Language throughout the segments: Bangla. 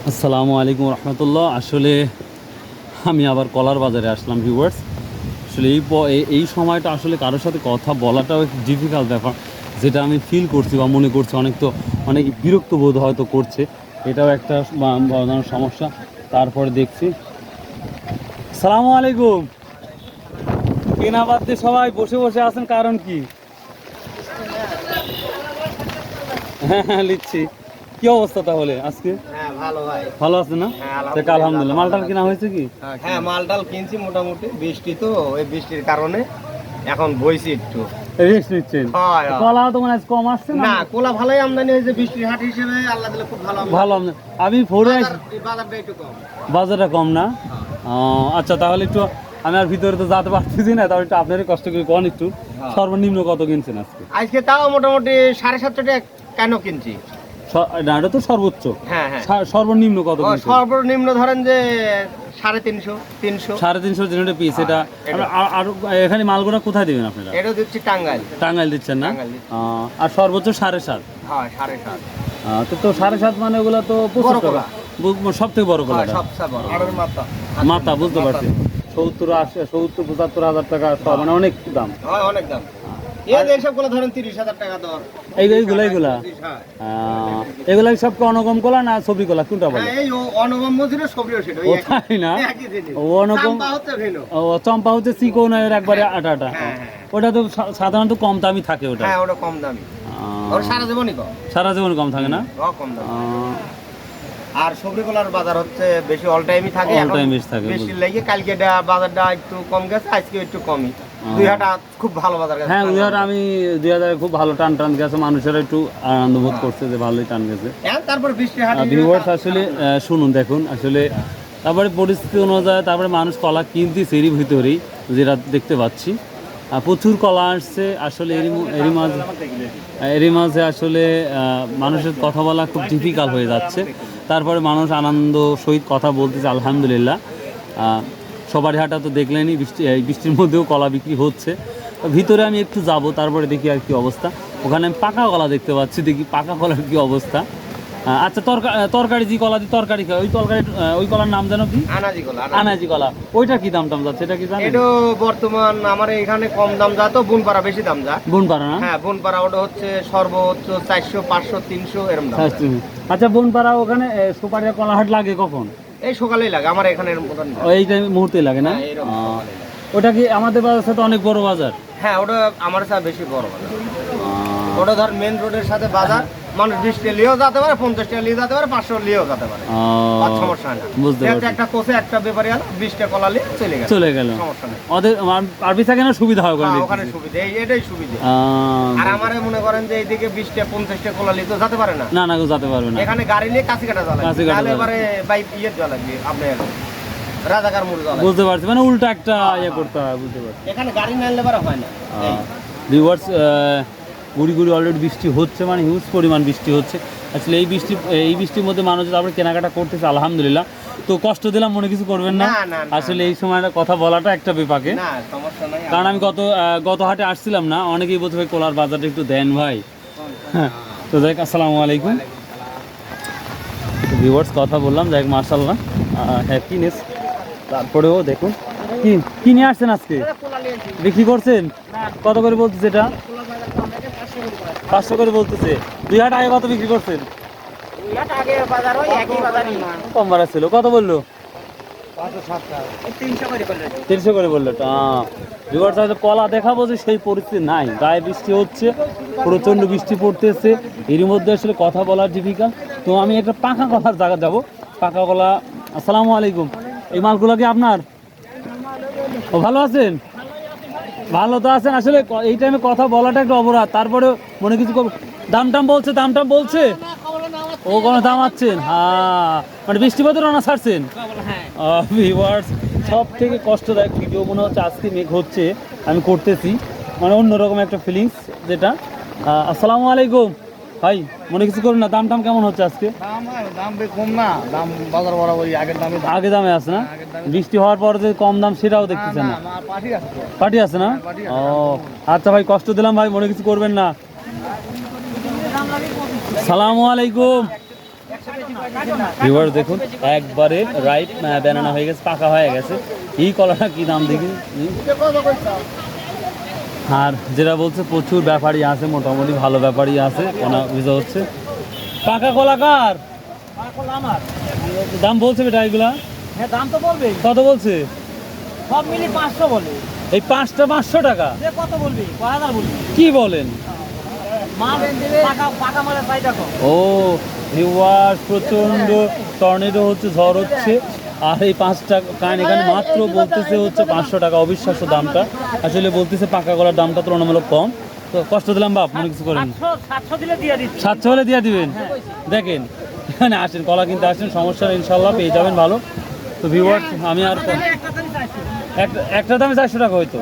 আসসালামু আলাইকুম রহমতুল্লাহ। আসলে আমি আবার কলার বাজারে আসলাম ভিউয়ার্স। আসলে এই সময়টা আসলে কারোর সাথে কথা বলাটাও একটু ডিফিকাল্ট ব্যাপার, যেটা আমি ফিল করছি বা মনে করছি। অনেক বিরক্ত বোধ হয়তো করছে, এটাও একটা বড় সমস্যা। তারপরে দেখছি আসসালামু আলাইকুম, কেনা বাদ দিয়ে সবাই বসে বসে আছেন, কারণ কি? হ্যাঁ হ্যাঁ লিখছি। কি অবস্থা তাহলে আজকে? হ্যাঁ ভালো ভাই। ভালো আছে না? হ্যাঁ, আলহামদুলিল্লাহ। মালটাল কেনা হয়েছে কি? হ্যাঁ মালটাল কিনছি মোটামুটি, বৃষ্টি তো এই বৃষ্টির কারণে এখন বইছি একটু রেস্ট নিচ্ছেন। কলা তো মানে কম আসছে না, কোলা ভালোই আমদানি হয়েছে বৃষ্টির হাট হিসেবে, আল্লাহ দিলে খুব ভালো ভালো আমি ফোরে বাজারটা একটু কম। বাজারটা কম না? আচ্ছা, তাহলে একটু আমি আর ভিতরে তো যেতে পারতেছি না, তাহলে একটু আপনারই কষ্ট করে কোন একটু সর্বনিম্ন কত কিনছেন আজকে? আজকে তাও মোটামুটি 750 টাকা কেন কিনছি। না, এটা তো সর্বোচ্চ। হ্যাঁ হ্যাঁ, সর্বনিম্ন কত? সর্বনিম্ন ধরেন যে 350 300 350 যেটা পিস। এটা আর এখানে মালগুলো কোথায় দিবেন আপনারা? এটা দিচ্ছি টাঙ্গাইল। টাঙ্গাইল দিচ্ছেন না? আর সর্বোচ্চ 7.5। হ্যাঁ 7.5। তো 7.5 মানে ওগুলো তো প্রচুর টাকা, সব থেকে বড় কলা, সবচেয়ে বড় আড়ের মাথা মাথা। বুঝতে পারছি, 70-75,000 টাকা, মানে অনেক দাম। অনেক দাম। এইসবগুলো ধরেন 30,000 টাকা দর। এগুলা সব অনগম কলা না সবরি কলা, কোনটা বলে? এই অনগম মজুরি সবরিও সেটা ও তাই না? ও অনগম, ও চম্পা হচ্ছে চিকনের একবারে আটা আটা। ওটা তো সাধারণত কম দামি থাকে। ওটা হ্যাঁ, ওটা কম দামি। ওর সারা জীবনই কম, সারা জীবন কম থাকে না? কম দামি। আর সবরি কলার বাজার হচ্ছে বেশি অল টাইমই থাকে, অল টাইম বেশি থাকে। বেশি লাগে কালকে বাজারটা একটু কম গেছে, আজকে একটু কমই। 2000 খুব ভালো বাজার গেছে। হ্যাঁ 2000, আমি 2000 খুব ভালো টান গেছে, মানুষেরা একটু আনন্দ বোধ করছে যে ভালোই টান গেছে। তারপর বৃষ্টি হাট ভিউয়ার্স আসলে শুনুন, দেখুন আসলে তারপরে পরিস্থিতি অনুযায়ী তারপরে মানুষ কলা কিনতেছে, এরই ভিতরেই যেটা দেখতে পাচ্ছি প্রচুর কলা আসছে। আসলে এরই মাঝে আসলে মানুষের কথা বলা খুব ডিফিকাল্ট হয়ে যাচ্ছে। তারপরে মানুষ আনন্দ সহিত কথা বলতেছে আলহামদুলিল্লাহ। সবারই হাটা তো দেখলেনই, বৃষ্টির মধ্যেও কলা বিক্রি হচ্ছে। ভিতরে আমি একটু যাব, তারপরে দেখি আর কি অবস্থা। ওখানে আমি পাকা কলা দেখতে পাচ্ছি, দেখি পাকা কলার কি অবস্থা। আচ্ছা, তরকারি যে কলা দিয়ে তরকারি খায়, ওই কলার নাম জানো কি? আনাজি কলা। ওইটা কি দাম যাচ্ছে, এটা কি জানেন? এটা বর্তমান আমার এখানে কম দাম যায়, তো বুনপাড়া বেশি দাম যায়। বুনপাড়া না? হ্যাঁ বুনপাড়া, ওটা হচ্ছে সর্বোচ্চ 400 500 300 এরকম দাম। আচ্ছা, বুনপাড়া ওখানে সুপারিয়া কলাহাট লাগে কখন? এই সকালেই লাগে আমার এখানের মতন। এই মুহূর্তে লাগে না? ওটা কি আমাদের বাজার সাথে অনেক বড় বাজার? হ্যাঁ, ওটা আমার সাথে বেশি বড় বাজার। ওটা ধর মেন রোডের সাথে বাজার, মানুষ 20 টাকা লিয়েও যেতে পারে, 50 টাকা লিয়ে যেতে পারে, 500 লিয়েও যেতে পারে, সমস্যা হয় না। বুঝতে পারছি। একটা কোষে একটা ব্যাপারী আলো 20 টাকা কলা লিয়ে চলে গেল, সমস্যা নেই। ওদের আরবি থাকে না, সুবিধা হয় ওখানে সুবিধা, এটাই সুবিধা। আর আমারে মনে করেন যে এইদিকে 20 টাকা 50 টাকা কলা লিয়ে তো যেতে পারে না, না যেতে পারবে না। এখানে গাড়ি নিয়ে কাছে কাটা যাবে, তাহলে এবারে বাইক যাওয়া লাগবে আপনার রাজাকার মোড় যাওয়া। বুঝতে পারছি, মানে উল্টা একটা করতে হয়। বুঝতে পারছি, এখানে গাড়ি না নিলে পারে হয় না। ভিউয়ার্স, গুড়ি অলরেডি বৃষ্টি হচ্ছে, মানে হিউজ পরিমাণ বৃষ্টি হচ্ছে। আসলে এই বৃষ্টির মধ্যে মানুষ তারপরে কেনাকাটা করতেছে আলহামদুলিল্লাহ। তো কষ্ট দিলাম, মনে কিছু করবেন না। আসলে এই সময় কথা বলাটা একটা বিপাকে, কারণ আমি গত হাটে আসছিলাম না, অনেকেই বলতে ভাই কলার বাজারটা একটু দেন ভাই। হ্যাঁ, তো যাই আসসালামু আলাইকুম। ভিউয়ার্স, কথা বললাম, যাই মার্শাল্লাহ হ্যাপিনেস। তারপরেও দেখুন কি নিয়ে আসছেন আজকে, বিক্রি করছেন? কত করে বলতেছে এটা? 500 করে বলতেছে। 2 হাট আগে কত বিক্রি করছেন? কম বাড়া ছিল, কত বললো? 300 করে বললো। কলা দেখাবো যে সেই পরিস্থিতি নাই, গায়ে বৃষ্টি হচ্ছে, প্রচন্ড বৃষ্টি পড়তেছে, এর মধ্যে আসলে কথা বলার জীবিকা। তো আমি একটা পাকা কলার জায়গা যাবো। পাকা কলা। আসসালামু আলাইকুম। এই মালগুলো কি আপনার? ও ভালো আছেন? ভালো তো আছেন। আসলে এই টাইমে কথা বলাটা একটু অপরাধ, তারপরে মনে কিছু দাম বলছে ও কোনো দাম আছেন? হ্যাঁ, মানে বৃষ্টিপাতের রান্না ছাড়ছেন। সব থেকে কষ্টদায়ক ভিডিও মনে হচ্ছে আজকে মেঘ হচ্ছে, আমি করতেছি, মানে অন্যরকম একটা ফিলিংস যেটা। আসসালামু আলাইকুম ভাই, মনে কিছু করুন না। দাম কেমন হচ্ছে আজকে? দাম কম না, দাম বাজার বরাবরই আগে দামে আছে না? বৃষ্টি হওয়ার পর যে কম দাম সেটাও দেখতেছেন না? পার্টি আছে না? ও আচ্ছা ভাই, কষ্ট দিলাম ভাই, মনে কিছু করবেন না। সালামু আলাইকুম। ভিউয়ার্স দেখুন একবারে রাইট ব্যানানা হয়ে গেছে, পাকা হয়ে গেছে। এই কলাটা কি দাম দেখি। আর যেটা বলছে প্রচুর ব্যাপারী আছে, মোটামুটি ভালো ব্যাপারী আছে, কোনা বুঝা হচ্ছে। পাকা কলা কার দাম বলছে বেটা এগুলা? হ্যাঁ দাম তো বলবে। কত বলছে? সব মিলি 500 বলে। এই 5টা 500 টাকা? কত বলবি? 1000 বলবি। কি বলেন? মাল পাকা পাকা মালের চাহিদা কম। ও ভিউয়ার্স প্রচন্ড টর্নেডো হচ্ছে, ঝড় হচ্ছে, আর এই 5টা কান এখানে মাত্র বলতেছে হচ্ছে 500 টাকা। অবিশ্বাস্য দামটা, আসলে বলতেছে পাকা কলার দামটা তুলনামূলক কম। তো কষ্ট দিলাম বাপ, মনে কিছু করেন। 700 দিলে দিয়ে দিচ্ছি। 700 হলে দিয়ে দিবেন? দেখেন এখানে আসেন, কলা কিনতে আসেন, সমস্যা নেই, ইনশাল্লাহ পেয়ে যাবেন ভালো। তো ভিউয়ার্স আমি আর একটা দামে 400 টাকা হয়তো,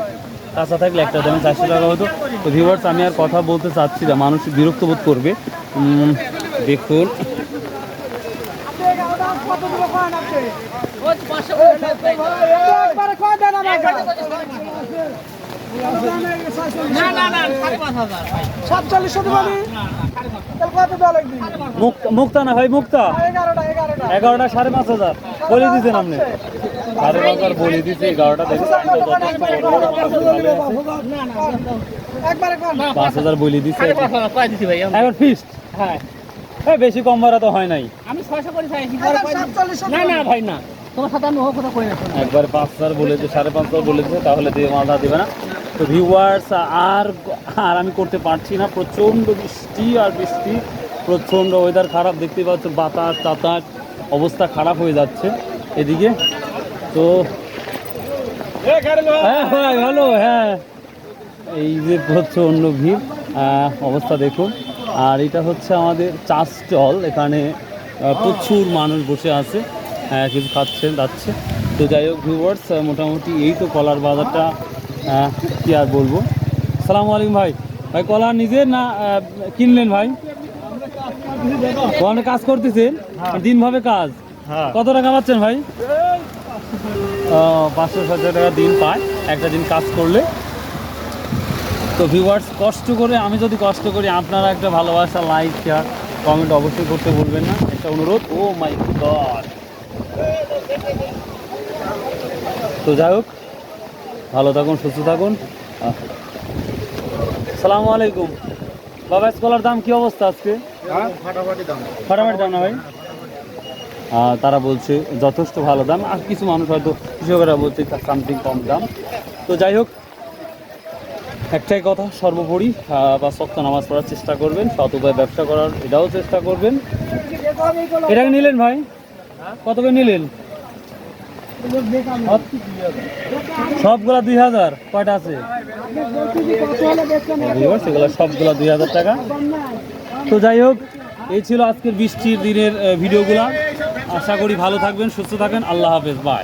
কাঁচা থাকলে একটা দামে 400 টাকা হতো। তো ভিউয়ার্স আমি আর কথা বলতে চাচ্ছি না, মানুষ বিরক্ত বোধ করবে। দেখুন মুক্তা না ভাই, মুক্তা 11টা 5,500 বলে দিচ্ছেন আপনি। 5,500 বলে দিচ্ছে, 11টা দেখুন 5,000 বলে দিচ্ছে এখন ফিক্সড। হ্যাঁ বেশি কম ভাড়া তো হয় নাই। আমি 600 করে চাইছি। না না ভাই না, তোমার সাথে আমি কথা কই না। একবার 5,000 বলেছে, 5,500 বলেছে, তাহলে দিয়ে মালটা দেবে না। তো ভিউয়ার্স আর আমি করতে পারছি না, প্রচণ্ড বৃষ্টি আর বৃষ্টি, প্রচণ্ড ওয়েদার খারাপ, দেখতে পাচ্ছ বাতাস টাতাস, অবস্থা খারাপ হয়ে যাচ্ছে এদিকে। তো হ্যাঁ ভাই ভালো, হ্যাঁ এই যে প্রচণ্ড ভিড়, অবস্থা দেখুন। আর এটা হচ্ছে আমাদের চা স্টল, এখানে প্রচুর মানুষ বসে আছে, কিছু খাচ্ছে যাচ্ছে। তো যাই হোক ভিউয়ার্স মোটামুটি এই তো কলার বাজারটা, কি আর বলবো। আসসালামু আলাইকুম ভাই। ভাই কলা নিজের না কিনলেন ভাই? ওখানে কাজ করতেছেন দিনভাবে কাজ? কত টাকা পাচ্ছেন ভাই? 500-600 টাকা দিন পায় একটা দিন কাজ করলে। তো ভিউয়ার্স কষ্ট করে, আমি যদি কষ্ট করি, আপনারা একটা ভালোবাসা, লাইক, শেয়ার, কমেন্ট অবশ্যই করতে ভুলবেন না, একটা অনুরোধ। ও মাই গড। তো যাই হোক ভালো থাকুন, সুস্থ থাকুন। আসসালামু আলাইকুম বাবা। স্কলার দাম কি অবস্থা আজকে? ফাটাফাটি দাম না ভাই? তারা বলছে যথেষ্ট ভালো দাম, আর কিছু মানুষ হয়তো কৃষকেরা বলছে সামথিং কম দাম। তো যাই হোক একটাই কথা, সর্বোপরি বা সপ্তাহ নামাজ পড়ার চেষ্টা করবেন, সৎ উপায়ে ব্যবসা করার এটাও চেষ্টা করবেন। এটাকে নিলেন ভাই? কত করে নিলেন? সবগুলা 2000? কয়টা আছে সেগুলো? সবগুলা 2000 টাকা। তো যাই হোক এই ছিল আজকের বৃষ্টির দিনের ভিডিওগুলা। আশা করি ভালো থাকবেন, সুস্থ থাকেন। আল্লাহ হাফেজ, বাই।